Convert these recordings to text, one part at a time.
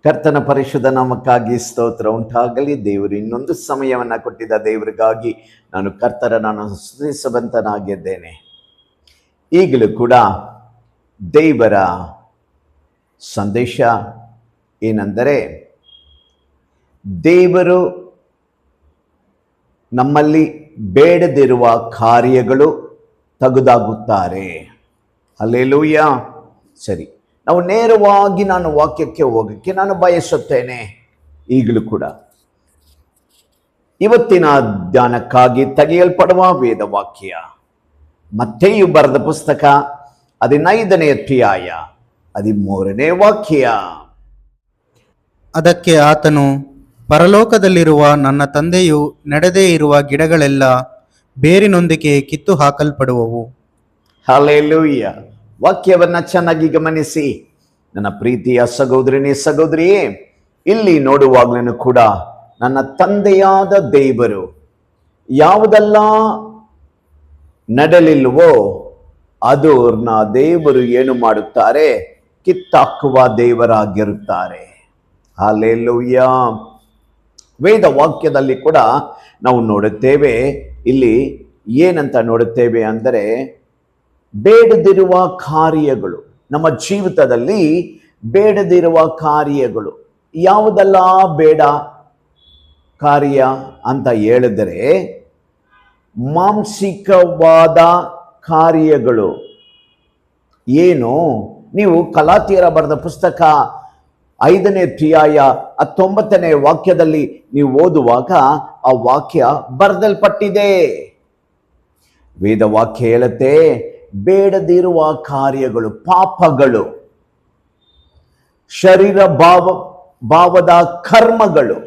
ಕರ್ತನ ಪರಿಶುದ್ಧ ನಾಮಕ್ಕಾಗಿ ಸ್ತೋತ್ರ ಉಂಟಾಗಲಿ. ದೇವರು ಇನ್ನೊಂದು ಸಮಯವನ್ನು ಕೊಟ್ಟಿದ್ದ ದೇವರಿಗಾಗಿ ನಾನು ಸ್ತುತಿಸುವಂತನಾಗಿದ್ದೇನೆ. ಈಗಲೂ ಕೂಡ ದೇವರ ಸಂದೇಶ ಏನೆಂದರೆ, ದೇವರು ನಮ್ಮಲ್ಲಿ ಬೇಡದಿರುವ ಕಾರ್ಯಗಳು ತೆಗೆದಾಗುತ್ತಾರೆ. ಹಲ್ಲೆಲೂಯಾ. ಸರಿ, ನಾವು ನೇರವಾಗಿ ವಾಕ್ಯಕ್ಕೆ ಹೋಗಕ್ಕೆ ನಾನು ಬಯಸುತ್ತೇನೆ. ಈಗಲೂ ಕೂಡ ಇವತ್ತಿನ ಧ್ಯಾನಕ್ಕಾಗಿ ತೆಗೆಯಲ್ಪಡುವ ವೇದ ವಾಕ್ಯ ಮತ್ತೇಯು ಬರೆದ ಪುಸ್ತಕ 15ನೇ ಅಧ್ಯಾಯ 13ನೇ ವಾಕ್ಯ. ಅದಕ್ಕೆ ಆತನು, ಪರಲೋಕದಲ್ಲಿರುವ ನನ್ನ ತಂದೆಯು ನಡೆದೇ ಇರುವ ಗಿಡಗಳೆಲ್ಲ ಬೇರಿನೊಂದಿಗೆ ಕಿತ್ತು ಹಾಕಲ್ಪಡುವವು. ಹಲ್ಲೆಲೂಯಾ. ವಾಕ್ಯವನ್ನ ಚೆನ್ನಾಗಿ ಗಮನಿಸಿ ನನ್ನ ಪ್ರೀತಿಯ ಸಹೋದರಿಯೇ, ಇಲ್ಲಿ ನೋಡುವಾಗ್ಲೂ ಕೂಡ ನನ್ನ ತಂದೆಯಾದ ದೇವರು ಯಾವುದೆಲ್ಲ ನಡೆಲಿಲ್ವೋ ಅದನ್ನ ದೇವರು ಏನು ಮಾಡುತ್ತಾರೆ? ಕಿತ್ತಾಕುವ ದೇವರಾಗಿರುತ್ತಾರೆ. ಹಲ್ಲೆಲೂಯಾ. ವೇದ ವಾಕ್ಯದಲ್ಲಿ ಕೂಡ ನಾವು ನೋಡುತ್ತೇವೆ. ಇಲ್ಲಿ ಏನಂತ ನೋಡುತ್ತೇವೆ ಅಂದರೆ, ಬೇಡದಿರುವ ಕಾರ್ಯಗಳು, ನಮ್ಮ ಜೀವಿತದಲ್ಲಿ ಬೇಡದಿರುವ ಕಾರ್ಯಗಳು ಯಾವುದೆಲ್ಲ ಬೇಡ ಕಾರ್ಯ ಅಂತ ಹೇಳಿದರೆ, ಮಾಂಸಿಕವಾದ ಕಾರ್ಯಗಳು. ಏನು? ನೀವು ಗಲಾತ್ಯರ ಬರೆದ ಪುಸ್ತಕ 5ನೇ ಅಧ್ಯಾಯ 19ನೇ ವಾಕ್ಯದಲ್ಲಿ ನೀವು ಓದುವಾಗ ಆ ವಾಕ್ಯ ಬರೆದಲ್ಪಟ್ಟಿದೆ. ವೇದ ವಾಕ್ಯ ಹೇಳುತ್ತೆ, ಬೇಡದಿರುವ ಕಾರ್ಯಗಳು, ಪಾಪಗಳು, ಶರೀರ ಭಾವದ ಕರ್ಮಗಳು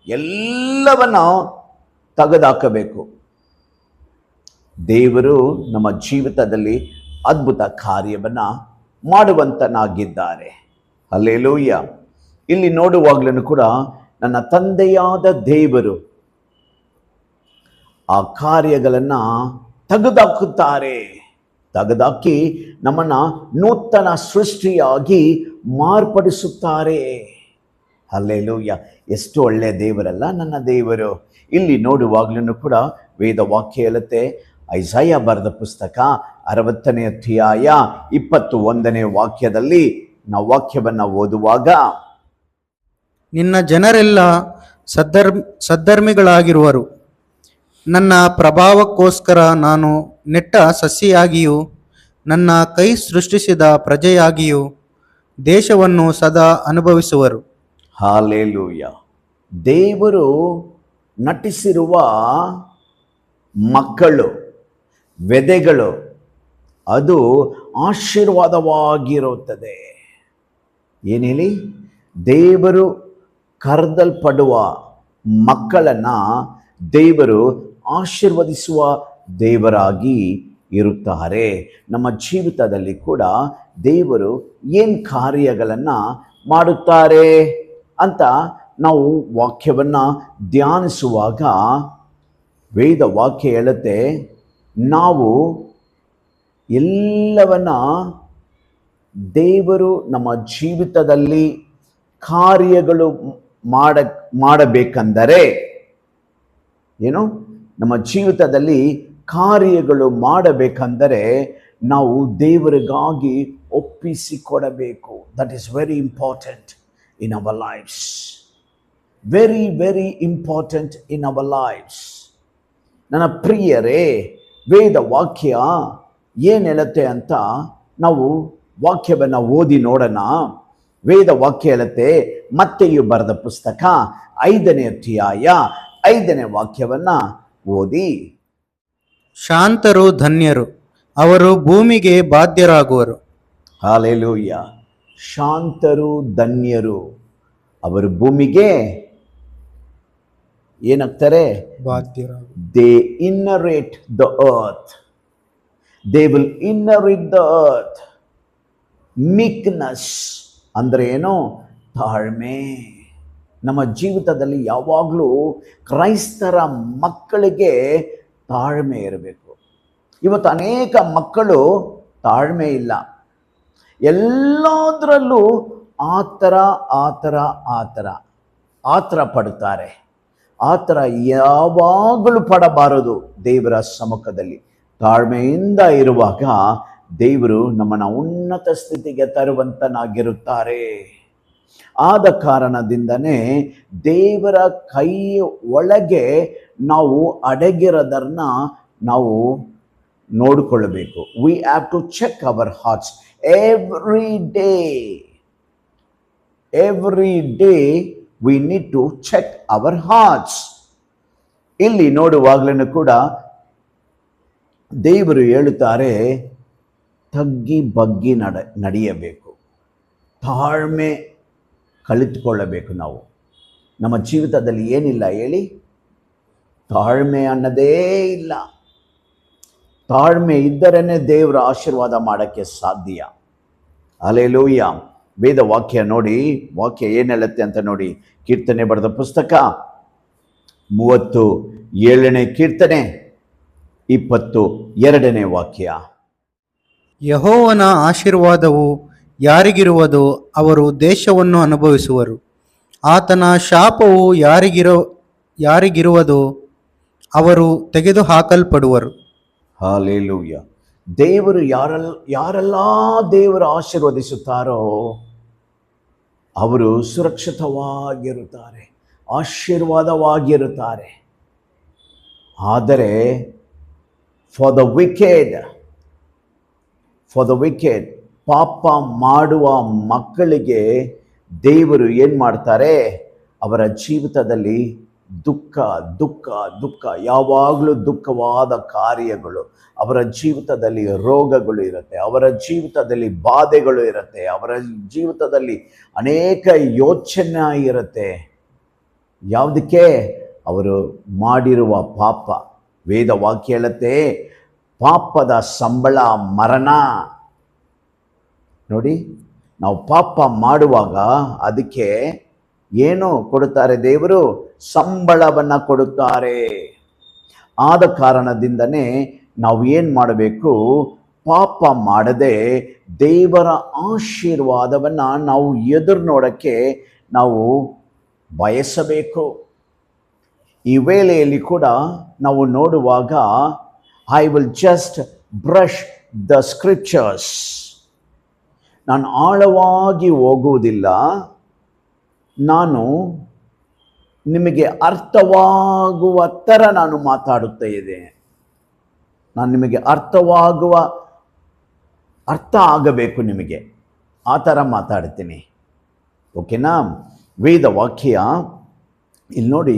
ಎಲ್ಲವನ್ನ ತೆಗೆದುಹಾಕಬೇಕು. ದೇವರು ನಮ್ಮ ಜೀವಿತದಲ್ಲಿ ಅದ್ಭುತ ಕಾರ್ಯವನ್ನ ಮಾಡುವಂತನಾಗಿದ್ದಾರೆ. ಹಲ್ಲೆಲೂಯಾ. ಇಲ್ಲಿ ನೋಡುವಾಗ್ಲೂ ಕೂಡ ನನ್ನ ತಂದೆಯಾದ ದೇವರು ಆ ಕಾರ್ಯಗಳನ್ನ ತೆಗೆದುಹಾಕುತ್ತಾರೆ. ತೆಗೆದುಹಾಕಿ ನಮ್ಮನ್ನ ನೂತನ ಸೃಷ್ಟಿಯಾಗಿ ಮಾರ್ಪಡಿಸುತ್ತಾರೆ. ಹಲ್ಲೆಲೂಯಾ. ಎಷ್ಟು ಒಳ್ಳೆಯ ದೇವರಲ್ಲ ನನ್ನ ದೇವರು. ಇಲ್ಲಿ ನೋಡುವಾಗ್ಲೂ ಕೂಡ ವೇದ ವಾಕ್ಯ ಹೇಳುತ್ತೆ, ಐಸಾಯ ಬರೆದ ಪುಸ್ತಕ 60ನೇ ಅಧ್ಯಾಯ 21ನೇ ವಾಕ್ಯದಲ್ಲಿ ನಾವು ವಾಕ್ಯವನ್ನು ಓದುವಾಗ, ನಿನ್ನ ಜನರೆಲ್ಲ ಸದ್ಧರ್ಮಿಗಳಾಗಿರುವರು. ನನ್ನ ಪ್ರಭಾವಕ್ಕೋಸ್ಕರ ನಾನು ನೆಟ್ಟ ಸಸಿಯಾಗಿಯೂ ನನ್ನ ಕೈ ಸೃಷ್ಟಿಸಿದ ಪ್ರಜೆಯಾಗಿಯೂ ದೇಶವನ್ನು ಸದಾ ಅನುಭವಿಸುವರು. ಹಾಲೆಲೂಯಾ. ದೇವರು ನಟಿಸಿರುವ ಮಕ್ಕಳು, ವೆದೆಗಳು, ಅದು ಆಶೀರ್ವಾದವಾಗಿರುತ್ತದೆ. ಏನೇಳಿ? ದೇವರು ಕರೆದಲ್ಪಡುವ ಮಕ್ಕಳನ್ನ ದೇವರು ಆಶೀರ್ವದಿಸುವ ದೇವರಾಗಿ ಇರುತ್ತಾರೆ. ನಮ್ಮ ಜೀವಿತದಲ್ಲಿ ಕೂಡ ದೇವರು ಏನು ಕಾರ್ಯಗಳನ್ನು ಮಾಡುತ್ತಾರೆ ಅಂತ ನಾವು ವಾಕ್ಯವನ್ನು ಧ್ಯಾನಿಸುವಾಗ ವೇದ ವಾಕ್ಯ ಹೇಳುತ್ತೆ, ನಾವು ಎಲ್ಲವನ್ನ ದೇವರು ನಮ್ಮ ಜೀವಿತದಲ್ಲಿ ಕಾರ್ಯಗಳು ಮಾಡಬೇಕಂದರೆ ಏನು? ನಮ್ಮ ಜೀವಿತದಲ್ಲಿ ಕಾರ್ಯಗಳು ಮಾಡಬೇಕಂದರೆ ನಾವು ದೇವರಿಗಾಗಿ ಒಪ್ಪಿಸಿಕೊಡಬೇಕು. That is very important in our lives. Very very important in our lives. ನನ್ನ ಪ್ರಿಯರೇ, ವೇದ ವಾಕ್ಯ ಏನು ಹೇಳುತ್ತೆ ಅಂತ ನಾವು ವಾಕ್ಯವನ್ನು ಓದಿ ನೋಡೋಣ. ವೇದ ವಾಕ್ಯ ಹೇಳುತ್ತೆ, ಮತ್ತೆಯು ಬರೆದ ಪುಸ್ತಕ 5ನೇ ಅಧ್ಯಾಯ 5ನೇ ವಾಕ್ಯವನ್ನ ಓದಿ. ಶಾಂತರು ಧನ್ಯರು, ಅವರು ಭೂಮಿಗೆ ಬಾಧ್ಯರಾಗುವರು. ಹಲ್ಲೆಲೂಯಾ. ಶಾಂತರು ಧನ್ಯರು, ಅವರು ಭೂಮಿಗೆ ಏನಾಗ್ತಾರೆ? ಬಾಧ್ಯರಾಗುವರು. They inherit the earth. They will inherit the earth. Meekness ಅಂದರೆ ಏನು? ತಾಳ್ಮೆ. ನಮ್ಮ ಜೀವಿತದಲ್ಲಿ ಯಾವಾಗಲೂ ಕ್ರೈಸ್ತರ ಮಕ್ಕಳಿಗೆ ತಾಳ್ಮೆ ಇರಬೇಕು. ಇವತ್ತು ಅನೇಕ ಮಕ್ಕಳು ತಾಳ್ಮೆ ಇಲ್ಲ. ಎಲ್ಲದರಲ್ಲೂ ಆ ಥರ ಪಡುತ್ತಾರೆ. ಆ ಥರ ಯಾವಾಗಲೂ ಪಡಬಾರದು. ದೇವರ ಸಮ್ಮುಖದಲ್ಲಿ ತಾಳ್ಮೆಯಿಂದ ಇರುವಾಗ ದೇವರು ನಮ್ಮನ್ನು ಉನ್ನತ ಸ್ಥಿತಿಗೆ ತರುವಂತನಾಗಿರುತ್ತಾರೆ. ಆದ ಕಾರಣದಿಂದನೇ ದೇವರ ಕೈ ಒಳಗೆ ನಾವು ಅಡಗಿರೋದನ್ನ ನಾವು ನೋಡಿಕೊಳ್ಳಬೇಕು. We have to check our hearts every day we need to check our hearts. ಇಲ್ಲಿ ನೋಡುವಾಗಲೂ ಕೂಡ ದೇವರು ಹೇಳುತ್ತಾರೆ, ತಗ್ಗಿ ಬಗ್ಗಿ ನಡೆಯಬೇಕು, ತಾಳ್ಮೆ ಕಲಿತುಕೊಳ್ಳಬೇಕು. ನಾವು ನಮ್ಮ ಜೀವಿತದಲ್ಲಿ ಏನಿಲ್ಲ ಹೇಳಿ? ತಾಳ್ಮೆ ಅನ್ನೋದೇ ಇಲ್ಲ. ತಾಳ್ಮೆ ಇದ್ದರೇನೆ ದೇವರ ಆಶೀರ್ವಾದ ಮಾಡೋಕ್ಕೆ ಸಾಧ್ಯ. ಹಲ್ಲೆಲೂಯ. ವೇದ ವಾಕ್ಯ ನೋಡಿ, ವಾಕ್ಯ ಏನು ಹೇಳುತ್ತೆ ಅಂತ ನೋಡಿ. ಕೀರ್ತನೆ ಬರೆದ ಪುಸ್ತಕ 37ನೇ ಕೀರ್ತನೆ 22ನೇ ವಾಕ್ಯ. ಯೆಹೋವನ ಆಶೀರ್ವಾದವು ಯಾರಿಗಿರುವುದೋ ಅವರು ದೇಶವನ್ನು ಅನುಭವಿಸುವರು. ಆತನ ಶಾಪವು ಯಾರಿಗಿರುವುದೋ ಅವರು ತೆಗೆದುಹಾಕಲ್ಪಡುವರು. ಹಲ್ಲೆಲೂಯ. ದೇವರು ಯಾರೆಲ್ಲ ದೇವರು ಆಶೀರ್ವದಿಸುತ್ತಾರೋ ಅವರು ಸುರಕ್ಷಿತವಾಗಿರುತ್ತಾರೆ, ಆಶೀರ್ವಾದವಾಗಿರುತ್ತಾರೆ. ಆದರೆ ಫಾರ್ ದ ವಿಕೆಡ್ ಪಾಪ ಮಾಡುವ ಮಕ್ಕಳಿಗೆ ದೇವರು ಏನು ಮಾಡ್ತಾರೆ? ಅವರ ಜೀವಿತದಲ್ಲಿ ದುಃಖ, ಯಾವಾಗಲೂ ದುಃಖವಾದ ಕಾರ್ಯಗಳು, ಅವರ ಜೀವಿತದಲ್ಲಿ ರೋಗಗಳು ಇರುತ್ತೆ, ಅವರ ಜೀವಿತದಲ್ಲಿ ಬಾಧೆಗಳು ಇರುತ್ತೆ, ಅವರ ಜೀವಿತದಲ್ಲಿ ಅನೇಕ ಯೋಚನೆ ಇರುತ್ತೆ. ಯಾವುದಕ್ಕೆ? ಅವರು ಮಾಡಿರುವ ಪಾಪ. ವೇದ ವಾಕ್ಯ ಹೇಳುತ್ತೆ, ಪಾಪದ ಸಂಬಳ ಮರಣ. ನೋಡಿ, ನಾವು ಪಾಪ ಮಾಡುವಾಗ ಅದಕ್ಕೆ ಏನು ಕೊಡುತ್ತಾರೆ? ದೇವರು ಸಂಬಳವನ್ನು ಕೊಡುತ್ತಾರೆ. ಆದ ಕಾರಣದಿಂದನೇ ನಾವು ಏನು ಮಾಡಬೇಕು? ಪಾಪ ಮಾಡದೆ ದೇವರ ಆಶೀರ್ವಾದವನ್ನು ನಾವು ಎದುರು ನೋಡೋಕ್ಕೆ ನಾವು ಬಯಸಬೇಕು. ಈ ವೇಳೆಯಲ್ಲಿ ಕೂಡ ನಾವು ನೋಡುವಾಗ I will just brush the scriptures. ನಾನು ಆಳವಾಗಿ ಹೋಗುವುದಿಲ್ಲ, ನಾನು ನಿಮಗೆ ಅರ್ಥವಾಗುವ ಥರ ನಾನು ಮಾತಾಡುತ್ತಾ ಇದ್ದೇನೆ. ನಾನು ನಿಮಗೆ ಅರ್ಥ ಆಗಬೇಕು ನಿಮಗೆ, ಆ ಥರ ಮಾತಾಡ್ತೀನಿ. ಓಕೆನಾ? ವೇದ ವಾಕ್ಯ ಇಲ್ಲಿ ನೋಡಿ,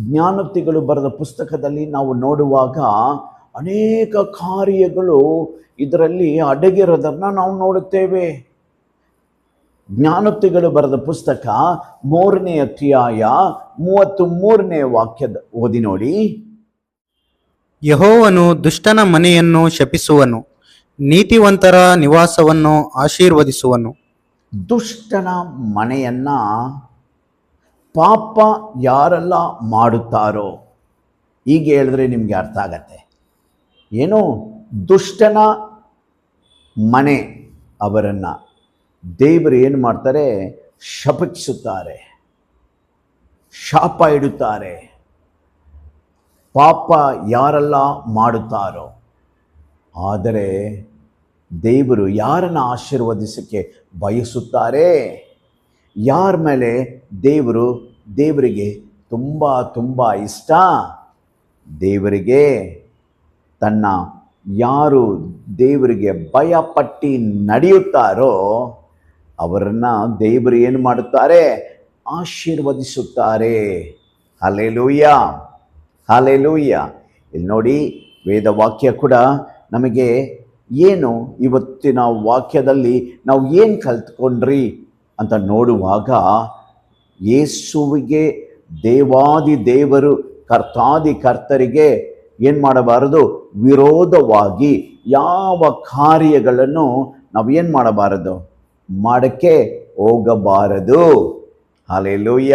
ಜ್ಞಾನೋಕ್ತಿಗಳು ಬರೆದ ಪುಸ್ತಕದಲ್ಲಿ ನಾವು ನೋಡುವಾಗ ಅನೇಕ ಕಾರ್ಯಗಳು ಇದರಲ್ಲಿ ಅಡಗಿರೋದನ್ನು ನಾವು ನೋಡುತ್ತೇವೆ. ಜ್ಞಾನೋಕ್ತಿಗಳು ಬರೆದ ಪುಸ್ತಕ 3ನೇ ಅಧ್ಯಾಯ 33ನೇ ವಾಕ್ಯದ ಓದಿ ನೋಡಿ. ಯೆಹೋವನು ದುಷ್ಟನ ಮನೆಯನ್ನು ಶಪಿಸುವನು, ನೀತಿವಂತರ ನಿವಾಸವನ್ನು ಆಶೀರ್ವದಿಸುವನು. ದುಷ್ಟನ ಮನೆಯನ್ನ ಪಾಪ ಯಾರೆಲ್ಲ ಮಾಡುತ್ತಾರೋ, ಈಗ ಹೇಳಿದ್ರೆ ನಿಮಗೆ ಅರ್ಥ ಆಗತ್ತೆ. ಏನು? ದುಷ್ಟನ ಮನೆ, ಅವರನ್ನು ದೇವರು ಏನು ಮಾಡ್ತಾರೆ? ಶಪಿಸುತ್ತಾರೆ, ಶಾಪ ಇಡುತ್ತಾರೆ. ಪಾಪ ಯಾರೆಲ್ಲ ಮಾಡುತ್ತಾರೋ, ಆದರೆ ದೇವರು ಯಾರನ್ನು ಆಶೀರ್ವದಿಸಕ್ಕೆ ಬಯಸುತ್ತಾರೆ? ಯಾರ ಮೇಲೆ ದೇವರಿಗೆ ತುಂಬ ಇಷ್ಟ? ದೇವರಿಗೆ ತನ್ನ ಯಾರು ದೇವರಿಗೆ ಭಯಪಟ್ಟು ನಡೆಯುತ್ತಾರೋ ಅವರನ್ನು ದೇವರು ಏನು ಮಾಡುತ್ತಾರೆ? ಆಶೀರ್ವದಿಸುತ್ತಾರೆ. Hallelujah, hallelujah. ಇಲ್ಲಿ ನೋಡಿ, ವೇದ ವಾಕ್ಯ ಕೂಡ ನಮಗೆ ಏನು ಇವತ್ತಿನ ವಾಕ್ಯದಲ್ಲಿ ನಾವು ಏನು ಕಲ್ತ್ಕೊಂಡ್ರಿ ಅಂತ ನೋಡುವಾಗ, ಯೇಸುವಿಗೆ ದೇವಾದಿ ದೇವರು ಕರ್ತಾದಿ ಕರ್ತರಿಗೆ ಏನು ಮಾಡಬಾರದು? ವಿರೋಧವಾಗಿ ಯಾವ ಕಾರ್ಯಗಳನ್ನು ನಾವೇನು ಮಾಡಬಾರದು? ಮಾಡೋಕ್ಕೆ ಹೋಗಬಾರದು. ಹಲ್ಲೆಲೂಯ.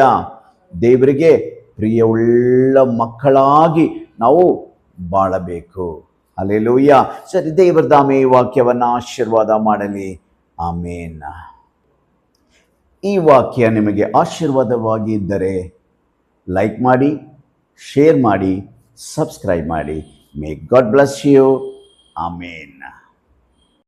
ದೇವರಿಗೆ ಪ್ರಿಯವುಳ್ಳ ಮಕ್ಕಳಾಗಿ ನಾವು ಬಾಳಬೇಕು. ಹಲ್ಲೆಲೂಯ. ಸರಿ, ದೇವರ ದಾಮೆ ಈ ವಾಕ್ಯವನ್ನು ಆಶೀರ್ವಾದ ಮಾಡಲಿ. ಆಮೇನ್. ಈ ವಾಕ್ಯ ನಿಮಗೆ ಆಶೀರ್ವಾದವಾಗಿ ಇದ್ದರೆ ಲೈಕ್ ಮಾಡಿ, ಶೇರ್ ಮಾಡಿ, ಸಬ್ಸ್ಕ್ರೈಬ್ ಮಾಡಿ. May God bless you. Amen.